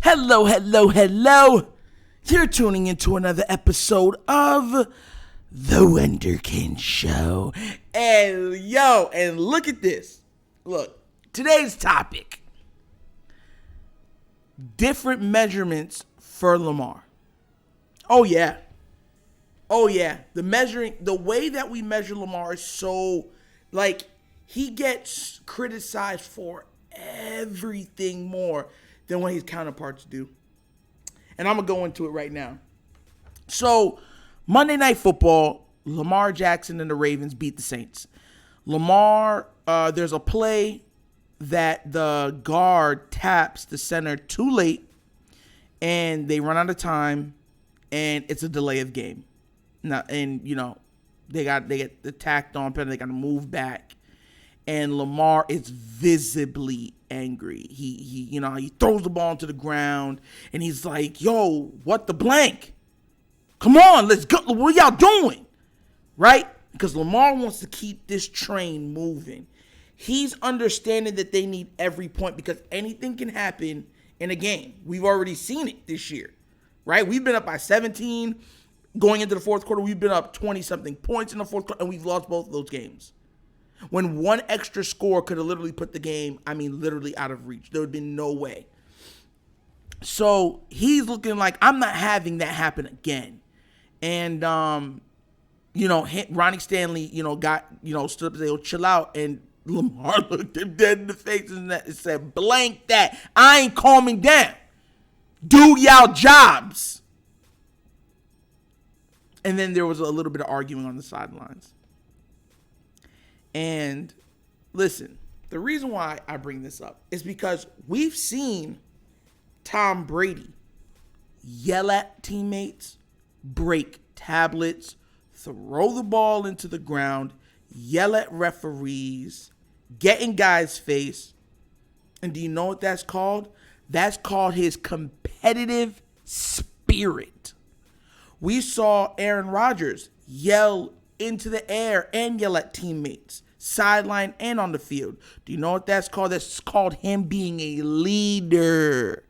Hello, hello, hello. You're tuning into another episode of the Wunderkind Show. And look at this. Look, today's topic. Different measurements for Lamar. Oh yeah. The way that we measure Lamar is so, he gets criticized for everything more than what his counterparts do. And I'm going to go into it right now. So, Monday Night Football, Lamar Jackson and the Ravens beat the Saints. Lamar, there's a play that the guard taps the center too late, and they run out of time, and it's a delay of game. Now, and, they get attacked on, they got to move back. And Lamar is visibly angry. He throws the ball into the ground, and he's like, "Yo, what the blank? Come on, let's go. What y'all doing?" Right? Because Lamar wants to keep this train moving. He's understanding that they need every point because anything can happen in a game. We've already seen it this year, right? We've been up by 17 going into the fourth quarter. We've been up 20-something points in the fourth quarter, and we've lost both of those games. When one extra score could have literally put the game, literally out of reach. There would have been no way. So he's looking like, I'm not having that happen again. And, Ronnie Stanley, stood up and said, chill out. And Lamar looked him dead in the face and said, blank that. I ain't calming down. Do y'all jobs. And then there was a little bit of arguing on the sidelines. And listen, the reason why I bring this up is because we've seen Tom Brady yell at teammates, break tablets, throw the ball into the ground, yell at referees, get in guys' face. And do you know what that's called? That's called his competitive spirit. We saw Aaron Rodgers yell into the air and yell at teammates, sideline and on the field. Do you know what that's called? That's called him being a leader.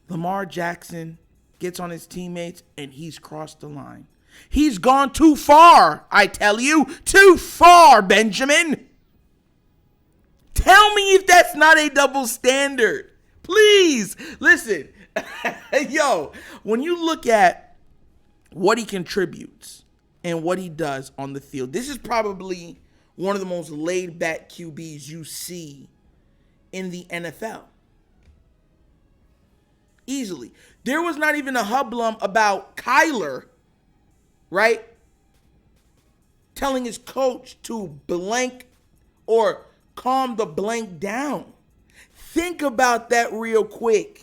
Lamar Jackson gets on his teammates and he's crossed the line. He's gone too far, I tell you. Too far, Benjamin. Tell me if that's not a double standard. Please, listen. Yo, when you look at what he contributes and what he does on the field, this is probably one of the most laid-back QBs you see in the NFL. Easily. There was not even a hubbub about Kyler, right, telling his coach to blank or calm the blank down. Think about that real quick.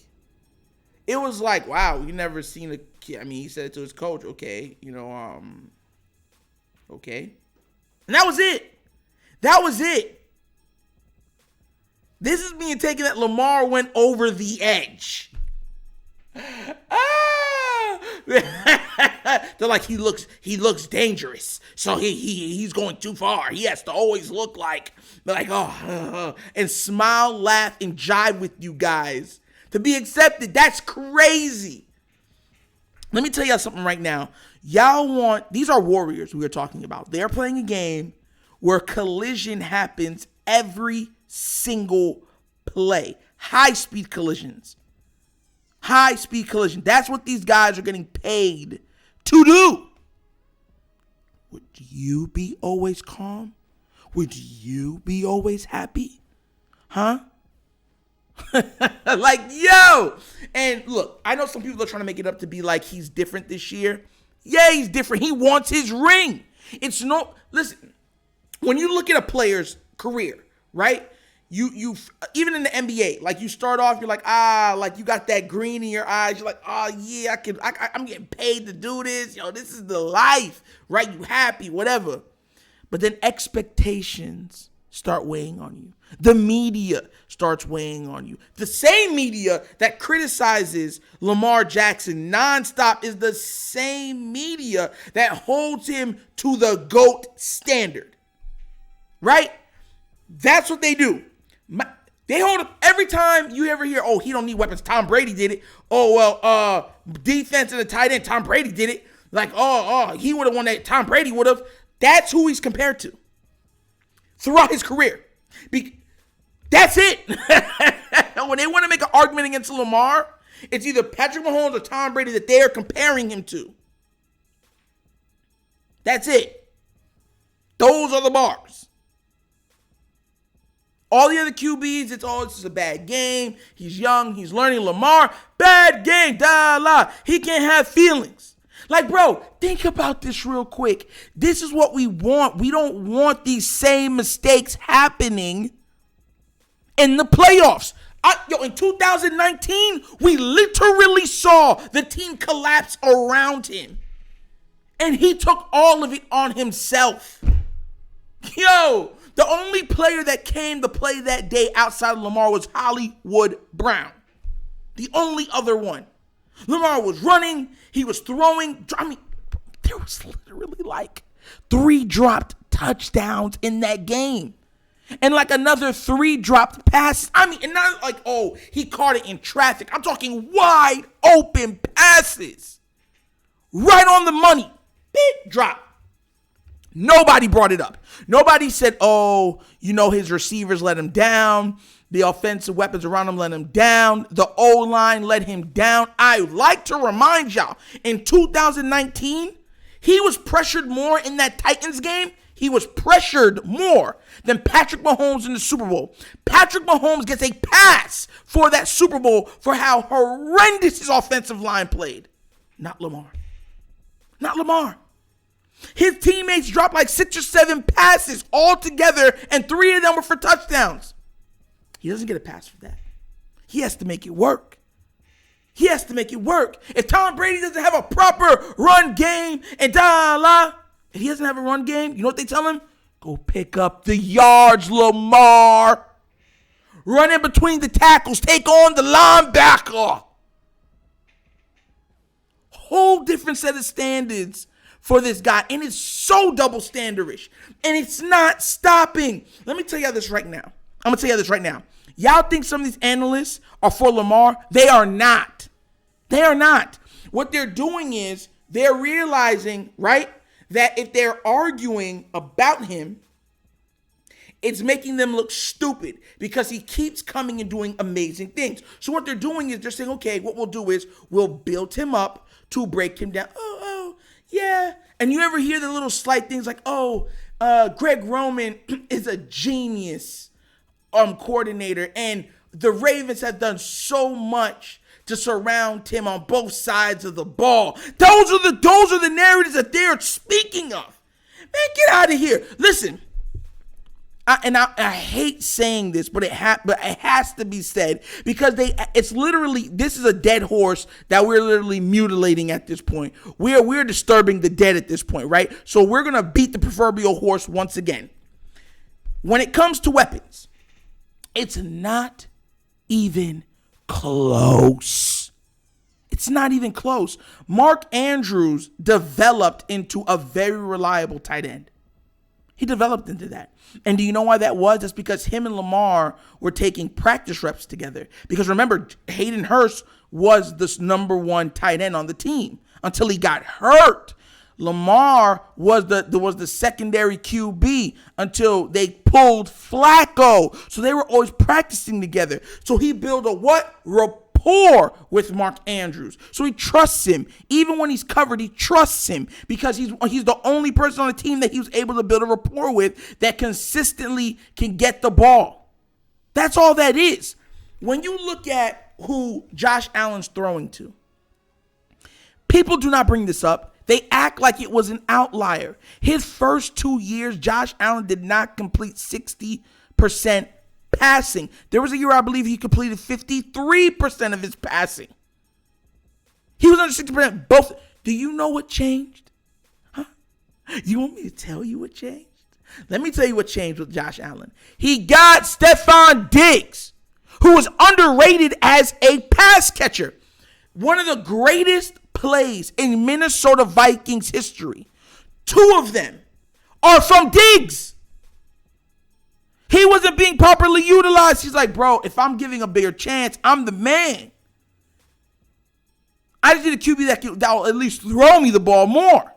It was like, wow, you never seen a kid. He said it to his coach, okay, okay. And that was it. This is being taken that Lamar went over the edge. They're like, he looks dangerous. So he's going too far. He has to always look like and smile, laugh, and jive with you guys. To be accepted, that's crazy. Let me tell y'all something right now. These are warriors we are talking about. They're playing a game where collision happens every single play. High-speed collisions. That's what these guys are getting paid to do. Would you be always calm? Would you be always happy? Huh? Yo! And look, I know some people are trying to make it up to be like he's different this year. Yeah, he's different. He wants his ring. Listen, when you look at a player's career, right? You even in the NBA, you start off, you're like you got that green in your eyes. You're like, yeah, I'm getting paid to do this. This is the life, right? You happy, whatever. But then expectations start weighing on you. The media starts weighing on you. The same media that criticizes Lamar Jackson nonstop is the same media that holds him to the GOAT standard. Right? That's what they do. They hold up every time you ever hear, oh, he don't need weapons. Tom Brady did it. Oh, well, defense and the tight end, Tom Brady did it. Like, he would have won that. Tom Brady would have. That's who he's compared to throughout his career. That's it. When they want to make an argument against Lamar, it's either Patrick Mahomes or Tom Brady that they are comparing him to. That's it. Those are the bars. All the other QBs, it's just a bad game. He's young. He's learning. Lamar, bad game. He can't have feelings. Like, bro, think about this real quick. This is what we want. We don't want these same mistakes happening in the playoffs. In 2019, we literally saw the team collapse around him. And he took all of it on himself. The only player that came to play that day outside of Lamar was Hollywood Brown. The only other one. Lamar was running. He was throwing. There was literally like 3 dropped touchdowns in that game. And like another 3 dropped passes. And not like, he caught it in traffic. I'm talking wide open passes. Right on the money. Big drop. Nobody brought it up. Nobody said, his receivers let him down. The offensive weapons around him let him down. The O-line let him down. I like to remind y'all, in 2019, he was pressured more in that Titans game. He was pressured more than Patrick Mahomes in the Super Bowl. Patrick Mahomes gets a pass for that Super Bowl for how horrendous his offensive line played. Not Lamar. Not Lamar. His teammates dropped like 6 or 7 passes all together, and 3 of them were for touchdowns. He doesn't get a pass for that. He has to make it work. If Tom Brady doesn't have a proper run game if he doesn't have a run game, you know what they tell him? Go pick up the yards, Lamar. Run in between the tackles. Take on the linebacker. Whole different set of standards for this guy. And it's so double standardish. And it's not stopping. Let me tell you this right now. Y'all think some of these analysts are for Lamar? They are not. What they're doing is they're realizing, right, that if they're arguing about him, it's making them look stupid because he keeps coming and doing amazing things. So what they're doing is they're saying, okay, what we'll do is we'll build him up to break him down. Yeah. And you ever hear the little slight things like, Greg Roman is a genius coordinator, and the Ravens have done so much to surround him on both sides of the ball. Those are the narratives that they're speaking of. Man, get out of here. Listen, I hate saying this, but it has to be said because this is a dead horse that we're literally mutilating at this point. We're disturbing the dead at this point, right? So we're going to beat the proverbial horse once again. When it comes to weapons, it's not even close. It's not even close. Mark Andrews developed into a very reliable tight end. He developed into that. And do you know why that was? That's because him and Lamar were taking practice reps together. Because remember, Hayden Hurst was the number 1 tight end on the team until he got hurt. Lamar was the secondary QB until they pulled Flacco. So they were always practicing together. So he built a rapport with Mark Andrews. So he trusts him. Even when he's covered, he trusts him because he's the only person on the team that he was able to build a rapport with that consistently can get the ball. That's all that is. When you look at who Josh Allen's throwing to, people do not bring this up. They act like it was an outlier. His first 2 years, Josh Allen did not complete 60% passing. There was a year, I believe, he completed 53% of his passing. He was under 60%. Both. Do you know what changed? Huh? You want me to tell you what changed? Let me tell you what changed with Josh Allen. He got Stephon Diggs, who was underrated as a pass catcher. One of the greatest plays in Minnesota Vikings history. 2 of them are from Diggs. He wasn't being properly utilized. He's like, bro, if I'm giving a bigger chance, I'm the man. I just need a QB that will at least throw me the ball more.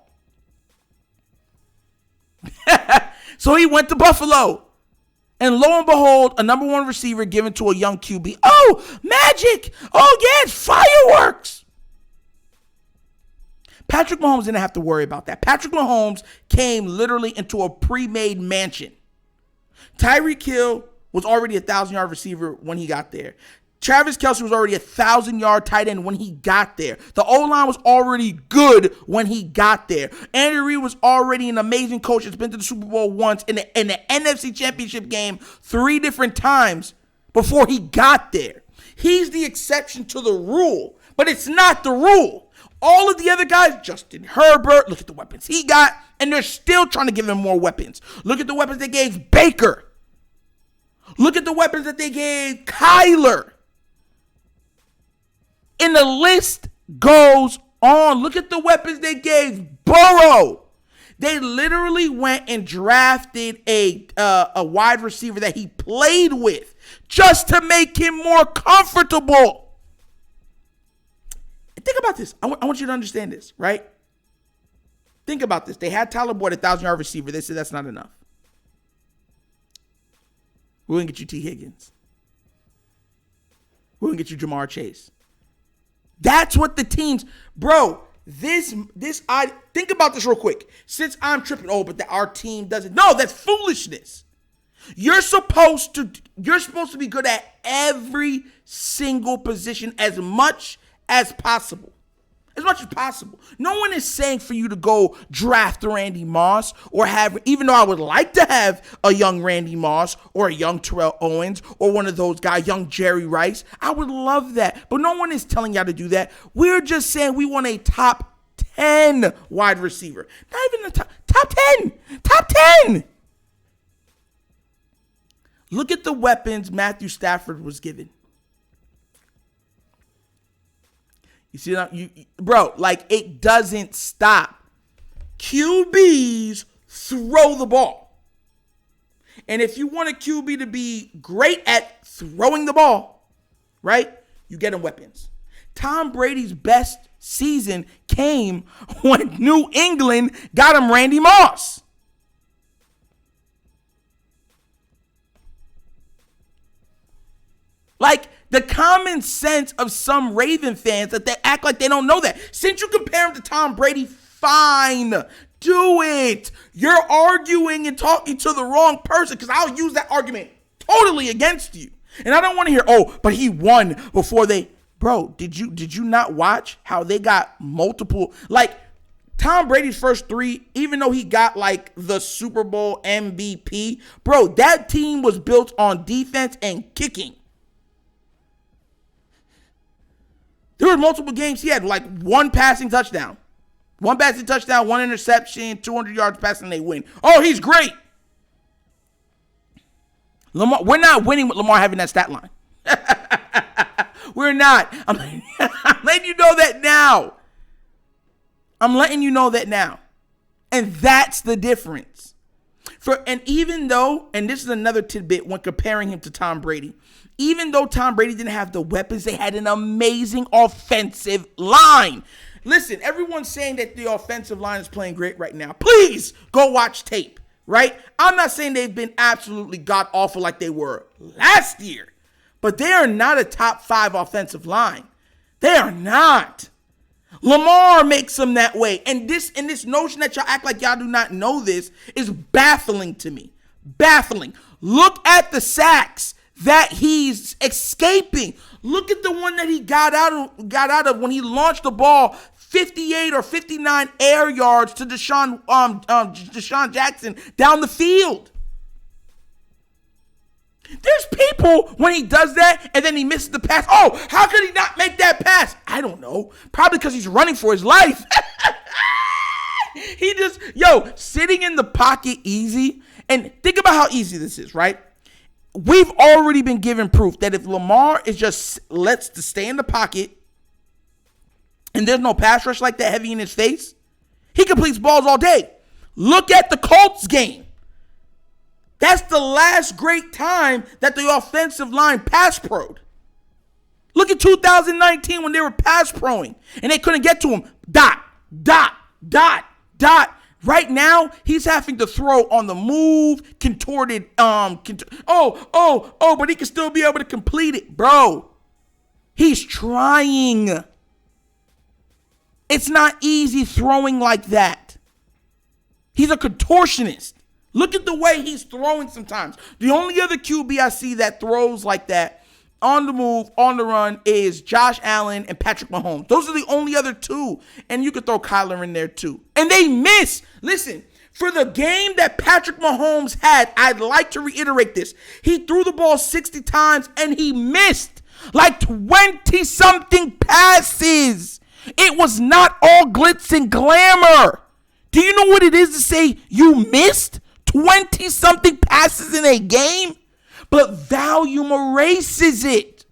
So he went to Buffalo. And lo and behold, a number one receiver given to a young QB. Oh, magic. Oh, yeah, it's fireworks. Patrick Mahomes didn't have to worry about that. Patrick Mahomes came literally into a pre-made mansion. Tyreek Hill was already a 1,000-yard receiver when he got there. Travis Kelce was already a 1,000-yard tight end when he got there. The O-line was already good when he got there. Andy Reid was already an amazing coach that's been to the Super Bowl once in the NFC Championship game 3 different times before he got there. He's the exception to the rule, but it's not the rule. All of the other guys, Justin Herbert, look at the weapons he got, and they're still trying to give him more weapons. Look at the weapons they gave Baker. Look at the weapons that they gave Kyler. And the list goes on. Look at the weapons they gave Burrow. They literally went and drafted a wide receiver that he played with just to make him more comfortable. Think about this. I want you to understand this, right? Think about this. They had Tyler Boyd, a 1,000-yard receiver. They said that's not enough. We're going to get you T. Higgins. We're going to get you Jamar Chase. That's what the teams, bro, I think about this real quick. Since I'm tripping, but our team doesn't. No, that's foolishness. You're supposed to be good at every single position as much as possible. As much as possible. No one is saying for you to go draft Randy Moss or have, even though I would like to have a young Randy Moss or a young Terrell Owens or one of those guys, young Jerry Rice. I would love that. But no one is telling y'all to do that. We're just saying we want a top 10 wide receiver. Not even the top 10. Top 10. Look at the weapons Matthew Stafford was given. You see that, bro? Like, it doesn't stop. QBs throw the ball, and if you want a QB to be great at throwing the ball, right? You get him weapons. Tom Brady's best season came when New England got him Randy Moss. Like, the common sense of some Raven fans that they act like they don't know that. Since you compare him to Tom Brady, fine. Do it. You're arguing and talking to the wrong person because I'll use that argument totally against you. And I don't want to hear, but he won before they. Bro, did you not watch how they got multiple? Like, Tom Brady's first 3, even though he got like the Super Bowl MVP, bro, that team was built on defense and kicking. There were multiple games he had like one passing touchdown. One passing touchdown, one interception, 200 yards passing, they win. Oh, he's great. Lamar, we're not winning with Lamar having that stat line. We're not. I'm letting you know that now. And that's the difference. And even though, and this is another tidbit when comparing him to Tom Brady, even though Tom Brady didn't have the weapons, they had an amazing offensive line. Listen, everyone's saying that the offensive line is playing great right now. Please go watch tape, right? I'm not saying they've been absolutely god-awful like they were last year, but they are not a top 5 offensive line. They are not. Lamar makes them that way. And this notion that y'all act like y'all do not know this is baffling to me. Baffling. Look at the sacks that he's escaping. Look at the one that he got out of when he launched the ball 58 or 59 air yards to Deshaun Jackson down the field. There's people when he does that and then he misses the pass. Oh, how could he not make that pass? I don't know. Probably because he's running for his life. He just, sitting in the pocket easy. And think about how easy this is, right? We've already been given proof that if Lamar is just lets to stay in the pocket and there's no pass rush like that heavy in his face, he completes balls all day. Look at the Colts game. That's the last great time that the offensive line pass pro'd. Look at 2019 when they were pass proing and they couldn't get to him. Dot, dot, dot, dot. Right now, he's having to throw on the move, contorted. But he can still be able to complete it, bro. He's trying. It's not easy throwing like that. He's a contortionist. Look at the way he's throwing sometimes. The only other QB I see that throws like that on the move, on the run, is Josh Allen and Patrick Mahomes. Those are the only other two. And you could throw Kyler in there too. And they miss. Listen, for the game that Patrick Mahomes had, I'd like to reiterate this. He threw the ball 60 times and he missed like 20-something passes. It was not all glitz and glamour. Do you know what it is to say you missed 20-something passes in a game? But volume erases it.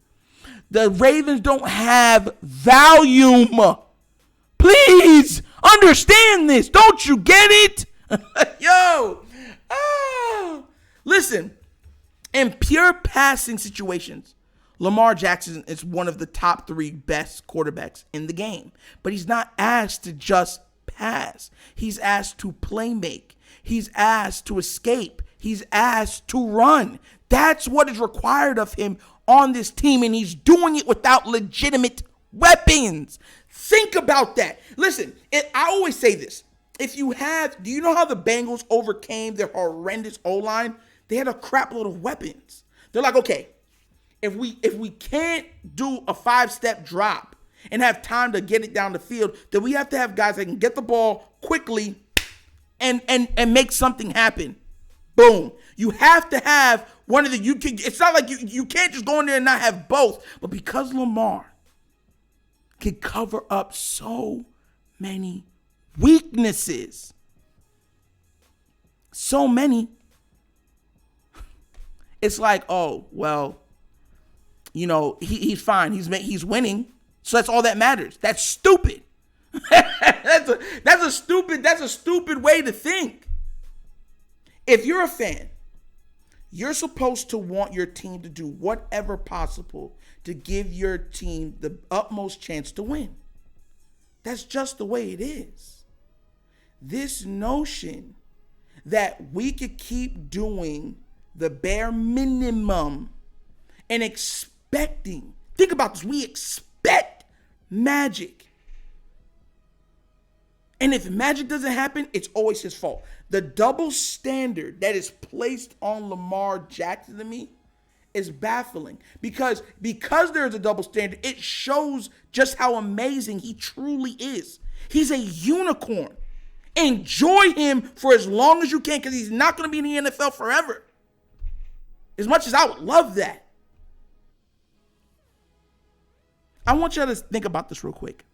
The Ravens don't have volume. Please understand this. Don't you get it? Listen, in pure passing situations, Lamar Jackson is one of the top 3 best quarterbacks in the game. But he's not asked to just pass. He's asked to play make. He's asked to escape. He's asked to run. That's what is required of him on this team, and he's doing it without legitimate weapons. Think about that. Listen, I always say this. Do you know how the Bengals overcame their horrendous O-line? They had a crap load of weapons. They're like, okay, if we can't do a 5-step drop and have time to get it down the field, then we have to have guys that can get the ball quickly and make something happen. Boom. You have to have one of the, it's not like you can't just go in there and not have both. But because Lamar can cover up so many weaknesses, so many, it's like, oh, well, he's fine. He's winning. So that's all that matters. That's stupid. That's a stupid way to think. If you're a fan, you're supposed to want your team to do whatever possible to give your team the utmost chance to win. That's just the way it is. This notion that we could keep doing the bare minimum and expecting, think about this, we expect magic. And if magic doesn't happen, it's always his fault. The double standard that is placed on Lamar Jackson to me is baffling. Because there's a double standard, it shows just how amazing he truly is. He's a unicorn. Enjoy him for as long as you can, because he's not going to be in the NFL forever. As much as I would love that. I want you to think about this real quick.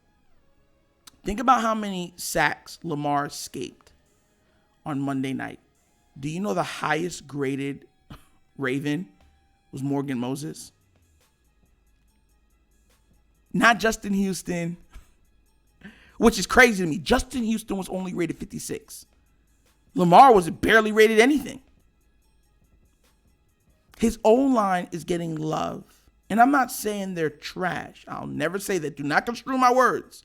Think about how many sacks Lamar escaped on Monday night. Do you know the highest graded Raven was Morgan Moses? Not Justin Houston, which is crazy to me. Justin Houston was only rated 56. Lamar was barely rated anything. His O-line is getting love. And I'm not saying they're trash. I'll never say that. Do not construe my words.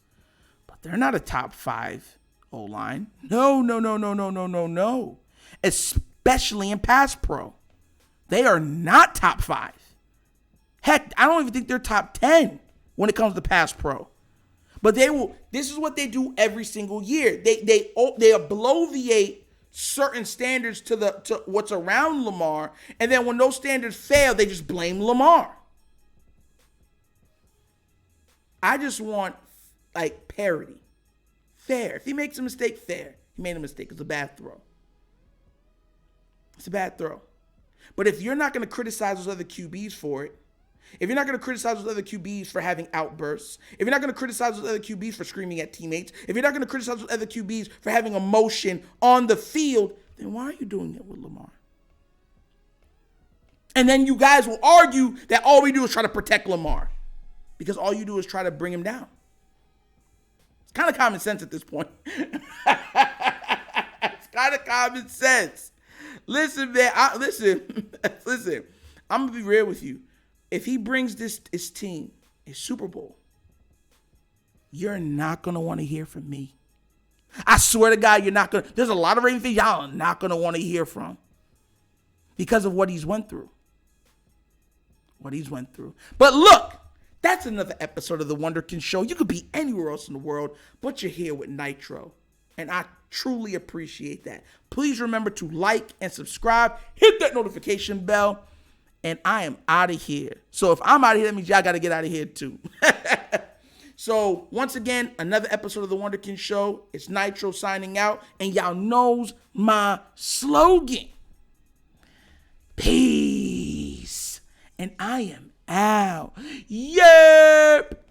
But they're not a top 5 O-line. No. Especially in pass pro. They are not top 5. Heck, I don't even think they're top 10 when it comes to pass pro. But they will. This is what they do every single year. They obloviate certain standards to what's around Lamar, and then when those standards fail, they just blame Lamar. I just want parity, fair. If he makes a mistake, fair. He made a mistake. It's a bad throw. It's a bad throw. But if you're not going to criticize those other QBs for it, if you're not going to criticize those other QBs for having outbursts, if you're not going to criticize those other QBs for screaming at teammates, if you're not going to criticize those other QBs for having emotion on the field, then why are you doing it with Lamar? And then you guys will argue that all we do is try to protect Lamar because all you do is try to bring him down. It's kind of common sense at this point. It's kind of common sense. Listen, man. Listen. Listen. I'm gonna be real with you. If he brings his team a Super Bowl, you're not gonna want to hear from me. I swear to God, you're not gonna. There's a lot of Ravens fans y'all are not gonna want to hear from because of what he's went through. But look, that's another episode of the Wunderkind Show. You could be anywhere else in the world, but you're here with Nitro. And I truly appreciate that. Please remember to like and subscribe. Hit that notification bell. And I am out of here. So if I'm out of here, that means y'all got to get out of here too. So once again, another episode of the Wunderkind Show. It's Nitro signing out. And y'all knows my slogan. Peace. And I am out. Yep.